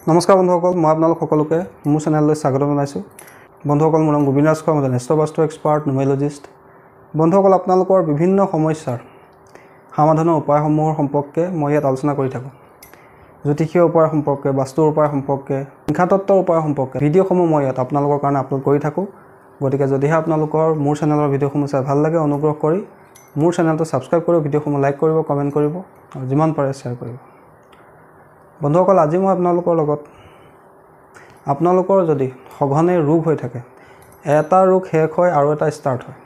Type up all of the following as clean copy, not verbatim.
নমস্কাৰ বন্ধুসকল, মই আপোনালোক সকলোকে মোৰ চেনেললৈ স্বাগত জনাইছোঁ। বন্ধুসকল, মোৰ নাম গোবিন্দ ৰাজ খোৱা, মই এষ্ট্ৰ'বাস্তু এক্সপাৰ্ট, নিউমেৰলজিষ্ট। বন্ধুসকল, আপোনালোকৰ বিভিন্ন সমস্যাৰ সমাধানৰ উপায়সমূহৰ সম্পৰ্কে মই ইয়াত আলোচনা কৰি থাকোঁ। জ্যোতিষীয় উপায় সম্পৰ্কে, বাস্তুৰ উপায় সম্পৰ্কে, সংখ্যাতত্ত্বৰ উপায় সম্পৰ্কে ভিডিঅ'সমূহ মই ইয়াত আপোনালোকৰ কাৰণে আপলোড কৰি থাকোঁ। গতিকে যদিহে আপোনালোকৰ মোৰ চেনেলৰ ভিডিঅ'সমূহ চাই ভাল লাগে, অনুগ্ৰহ কৰি মোৰ চেনেলটো ছাবস্ক্ৰাইব কৰিব, ভিডিঅ'সমূহ লাইক কৰিব, কমেণ্ট কৰিব আৰু যিমান পাৰে শ্বেয়াৰ কৰিব। বন্ধুসকল, আজি মই আপোনালোকৰ লগত আপোনালোকৰ যদি সঘনে ৰোগ হৈ থাকে, এটা ৰোগ শেষ হয় আৰু এটা ষ্টাৰ্ট হয়।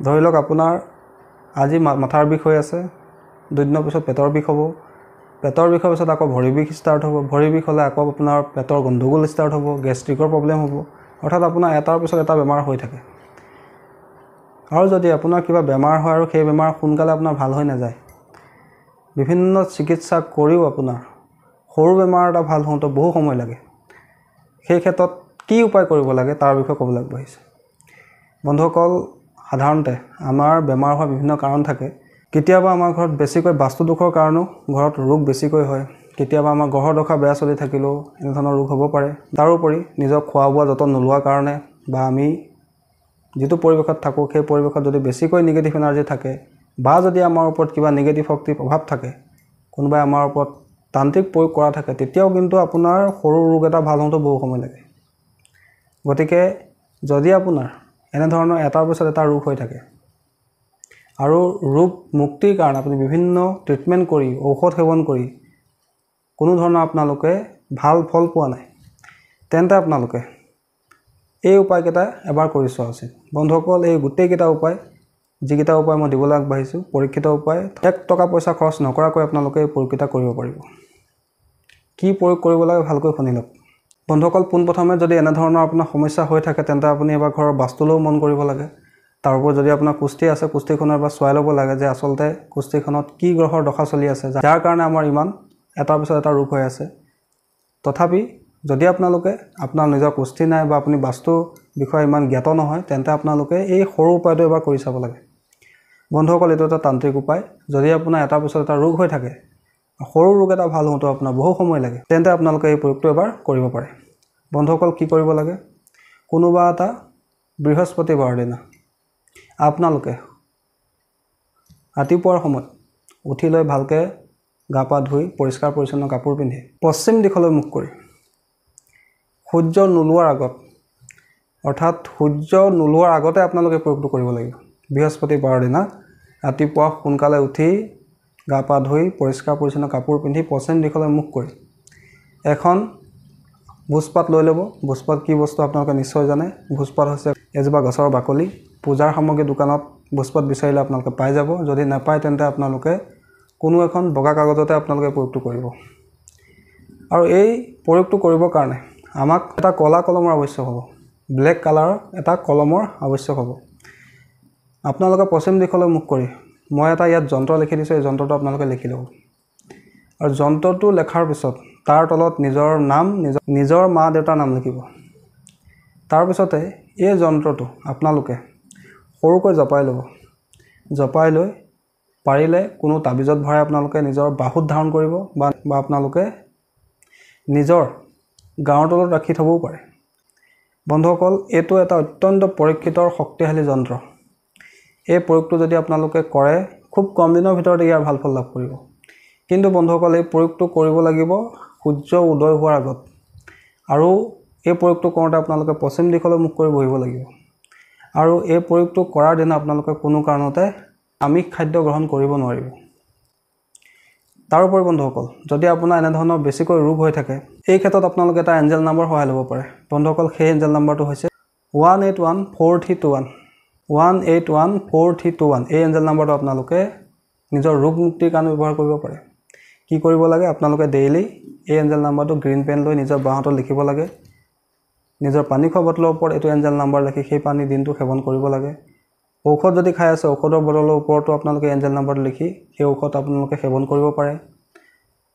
ধৰি লওক আপোনাৰ আজি মাথাৰ বিষ হৈ আছে, 2 দিনৰ পিছত পেটৰ বিষ হ'ব, পেটৰ বিষৰ পিছত আকৌ ভৰি বিষ ষ্টাৰ্ট হ'ব, ভৰি বিষ হ'লে আকৌ আপোনাৰ পেটৰ গণ্ডগোল ষ্টাৰ্ট হ'ব, গেষ্ট্ৰিকৰ প্ৰব্লেম হ'ব। অৰ্থাৎ আপোনাৰ এটাৰ পিছত এটা বেমাৰ হৈ থাকে। আৰু যদি আপোনাৰ কিবা বেমাৰ হয় আৰু সেই বেমাৰ সোনকালে আপোনাৰ ভাল হৈ নাযায়, বিভিন্ন চিকিৎসা কৰিও আপোনাৰ সৰু বেমাৰ এটা ভাল হওঁতে বহু সময় লাগে, সেই ক্ষেত্ৰত কি উপায় কৰিব লাগে তাৰ বিষয়ে ক'বলৈ আগবাঢ়িছোঁ। বন্ধুসকল, সাধাৰণতে আমাৰ বেমাৰ হোৱাৰ বিভিন্ন কাৰণ থাকে। কেতিয়াবা আমাৰ ঘৰত বেছিকৈ বাস্তু দোষৰ কাৰণেও ঘৰত ৰোগ বেছিকৈ হয়। কেতিয়াবা আমাৰ গ্ৰহৰ দশা বেয়া চলি থাকিলেও এনেধৰণৰ ৰোগ হ'ব পাৰে। তাৰোপৰি নিজৰ খোৱা বোৱা যতন নোলোৱাৰ কাৰণে বা আমি যিটো পৰিৱেশত থাকোঁ সেই পৰিৱেশত যদি বেছিকৈ নিগেটিভ এনাৰ্জি থাকে বা যদি আমাৰ ওপৰত কিবা নিগেটিভ শক্তিৰ প্ৰভাৱ থাকে, কোনোবাই আমাৰ ওপৰত তান্ত্ৰিক প্ৰয়োগ কৰা থাকে, তেতিয়াও কিন্তু আপোনাৰ সৰু ৰোগ এটা ভাল হওঁতে বহু সময় লাগে। গতিকে যদি আপোনাৰ এনেধৰণৰ এটাৰ পিছত এটা ৰোগ হৈ থাকে আৰু ৰোগ মুক্তিৰ কাৰণে আপুনি বিভিন্ন ট্ৰিটমেণ্ট কৰি, ঔষধ সেৱন কৰি কোনো ধৰণৰ আপোনালোকে ভাল ফল পোৱা নাই, তেন্তে আপোনালোকে এই উপায়কেইটা এবাৰ কৰি চোৱা উচিত। বন্ধুসকল, এই গোটেইকেইটা উপায়, যিকেইটা উপায় মই দিবলৈ আগবাঢ়িছোঁ, পৰীক্ষিত উপায়, 1 টকা পইচা খৰচ নকৰাকৈ আপোনালোকে এই প্ৰয়োগকেইটা কৰিব পাৰিব। কি প্ৰয়োগ কৰিব লাগে ভালকৈ শুনি লওক। বন্ধুসকল, পোনপ্ৰথমে যদি এনেধৰণৰ আপোনাৰ সমস্যা হৈ থাকে, তেন্তে আপুনি এবাৰ ঘৰৰ বাস্তুলৈও মন কৰিব লাগে। তাৰ ওপৰত যদি আপোনাৰ কুষ্টি আছে, কুষ্টিখনৰ এবাৰ চোৱাই ল'ব লাগে যে আচলতে কুষ্টিখনত কি গ্ৰহৰ দশা চলি আছে, যাৰ কাৰণে আমাৰ ইমান এটাৰ পিছত এটা ৰোগ হৈ আছে। তথাপি যদি আপোনালোকে আপোনাৰ নিজৰ কুষ্টি নাই বা আপুনি বাস্তুৰ বিষয়ে ইমান জ্ঞাত নহয়, তেন্তে আপোনালোকে এই সৰু উপায়টো এবাৰ কৰি চাব লাগে। বন্ধুসকল, এইটো এটা তান্ত্ৰিক উপায়। যদি আপোনাৰ এটাৰ পিছত এটা ৰোগ হৈ থাকে, সৰু ৰোগ এটা ভাল হওঁতে আপোনাৰ বহু সময় লাগে, তেন্তে আপোনালোকে এই প্ৰয়োগটো এবাৰ কৰিব পাৰে। বন্ধুসকল, কি কৰিব লাগে? কোনোবা এটা বৃহস্পতিবাৰৰ দিনা আপোনালোকে ৰাতিপুৱাৰ সময়ত উঠি লৈ ভালকৈ গা পা ধুই পৰিষ্কাৰ পৰিচ্ছন্ন কাপোৰ পিন্ধি পশ্চিম দিশলৈ মুখ কৰি সূৰ্য নোলোৱাৰ আগত, অৰ্থাৎ সূৰ্য নোলোৱাৰ আগতে আপোনালোকে প্ৰয়োগটো কৰিব লাগিব। বৃহস্পতিবাৰৰ দিনা ৰাতিপুৱা সোনকালে উঠি গা পা ধুই পৰিষ্কাৰ পৰিচ্ছন্ন কাপোৰ পিন্ধি পশ্চিম দিশলৈ মুখ কৰি এখন ভোজপাত লৈ ল'ব। ভোজপাত কি বস্তু আপোনালোকে নিশ্চয় জানে। ভোজপাত হৈছে এজোপা গছৰ বাকলি। পূজাৰ সামগ্ৰী দোকানত ভোজপাত বিচাৰিলে আপোনালোকে পাই যাব। যদি নাপায়, তেন্তে আপোনালোকে কোনো এখন বগা কাগজতে আপোনালোকে প্ৰয়োগটো কৰিব। আৰু এই প্ৰয়োগটো কৰিবৰ কাৰণে আমাক এটা ক'লা কলমৰ আৱশ্যক হ'ব, ব্লেক কালাৰৰ এটা কলমৰ আৱশ্যক হ'ব। আপোনালোকে পশ্চিম দিশলৈ মুখ কৰি মই এটা ইয়াত যন্ত্ৰ লিখি দিছোঁ, এই যন্ত্ৰটো আপোনালোকে লিখি ল'ব। আৰু যন্ত্ৰটো লেখাৰ পিছত তাৰ তলত নিজৰ নাম, নিজৰ মা দেউতাৰ নাম লিখিব। তাৰপিছতে এই যন্ত্ৰটো আপোনালোকে সৰুকৈ জপাই ল'ব। জপাই লৈ পাৰিলে কোনো তাবিজত ভৰাই আপোনালোকে নিজৰ বাহুত ধাৰণ কৰিব বা আপোনালোকে নিজৰ গাঁৱৰ তলত ৰাখি থ'বও পাৰে। বন্ধুসকল, এইটো এটা অত্যন্ত পৰীক্ষিত শক্তিশালী যন্ত্ৰ। এই প্ৰয়োগটো যদি আপোনালোকে কৰে, খুব কম দিনৰ ভিতৰতে ইয়াৰ ভাল ফল লাভ কৰিব। কিন্তু বন্ধুসকল, এই প্ৰয়োগটো কৰিব লাগিব সূৰ্য উদয় হোৱাৰ আগত। আৰু এই প্ৰয়োগটো কৰোঁতে আপোনালোকে পশ্চিম দিশলৈ মুখ কৰি বহিব লাগিব। আৰু এই প্ৰয়োগটো কৰাৰ দিনা আপোনালোকে কোনো কাৰণতে আমিষ খাদ্য গ্ৰহণ কৰিব নোৱাৰিব। তাৰোপৰি বন্ধুসকল, যদি আপোনাৰ এনেধৰণৰ বেছিকৈ ৰোগ হৈ থাকে, এই ক্ষেত্ৰত আপোনালোকে এটা এঞ্জেল নাম্বাৰ সহায় ল'ব পাৰে। বন্ধুসকল, সেই এঞ্জেল নাম্বাৰটো হৈছে 181421। 181421 এই এঞ্জেল নাম্বাৰটো আপোনালোকে নিজৰ ৰোগ মুক্তিৰ কাৰণে ব্যৱহাৰ কৰিব পাৰে। কি কৰিব লাগে? আপোনালোকে ডেইলি এই এঞ্জেল নাম্বাৰটো গ্ৰীণ পেন লৈ নিজৰ বাহঁতত লিখিব লাগে। নিজৰ পানী খোৱা বটলৰ ওপৰত এইটো এঞ্জেল নাম্বাৰ লিখি সেই পানী দিনটো সেৱন কৰিব লাগে। ঔষধ যদি খাই আছে, ঔষধৰ বটলৰ ওপৰতো আপোনালোকে এঞ্জেল নাম্বাৰটো লিখি সেই ঔষধ আপোনালোকে সেৱন কৰিব পাৰে।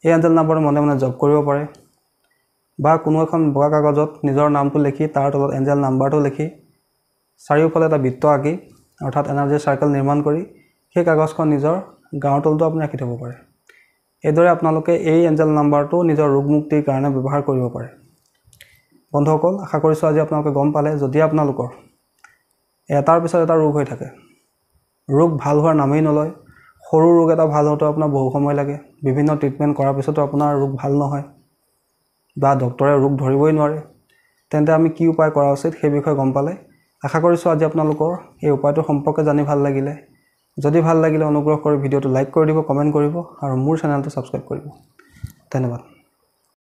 এই এঞ্জেল নাম্বাৰটো মনে মনে জপ কৰিব পাৰে বা কোনো এখন বগা কাগজত নিজৰ নামটো লিখি তাৰ তলত এঞ্জেল নাম্বাৰটো লিখি চাৰিওফালে এটা বৃত্ত আঁকি, অৰ্থাৎ এনাৰ্জি চাৰ্কেল নিৰ্মাণ কৰি সেই কাগজখন নিজৰ গাঁৱৰ তলতো আপুনি ৰাখি থ'ব পাৰে। এইদৰে আপোনালোকে এই এঞ্জেল নাম্বাৰটো নিজৰ ৰোগ মুক্তিৰ কাৰণে ব্যৱহাৰ কৰিব পাৰে বন্ধুসকল আশা কৰিছোঁ আজি আপোনালোকে গম পালে যদি আপোনালোকৰ এটাৰ পিছত এটা ৰোগ হৈ থাকে ৰোগ ভাল হোৱাৰ নামেই নলয় সৰু ৰোগ এটা ভাল হওঁতে আপোনাৰ বহু সময় লাগে বিভিন্ন ট্ৰিটমেণ্ট কৰাৰ পিছতো আপোনাৰ ৰোগ ভাল নহয় বা ডক্টৰে ৰোগ ধৰিবই নোৱাৰে তেন্তে আমি কি উপায় কৰা উচিত সেই বিষয়ে গম পালে আশা কৰিছোঁ আজি আপোনালোকৰ এই উপায়টো সম্পৰ্কে জানি ভাল লাগিলে যদি ভাল লাগিলে অনুগ্ৰহ কৰি ভিডিঅ'টো লাইক কৰি দিব কমেণ্ট কৰিব আৰু মোৰ চেনেলটো ছাবস্ক্ৰাইব কৰিব ধন্যবাদ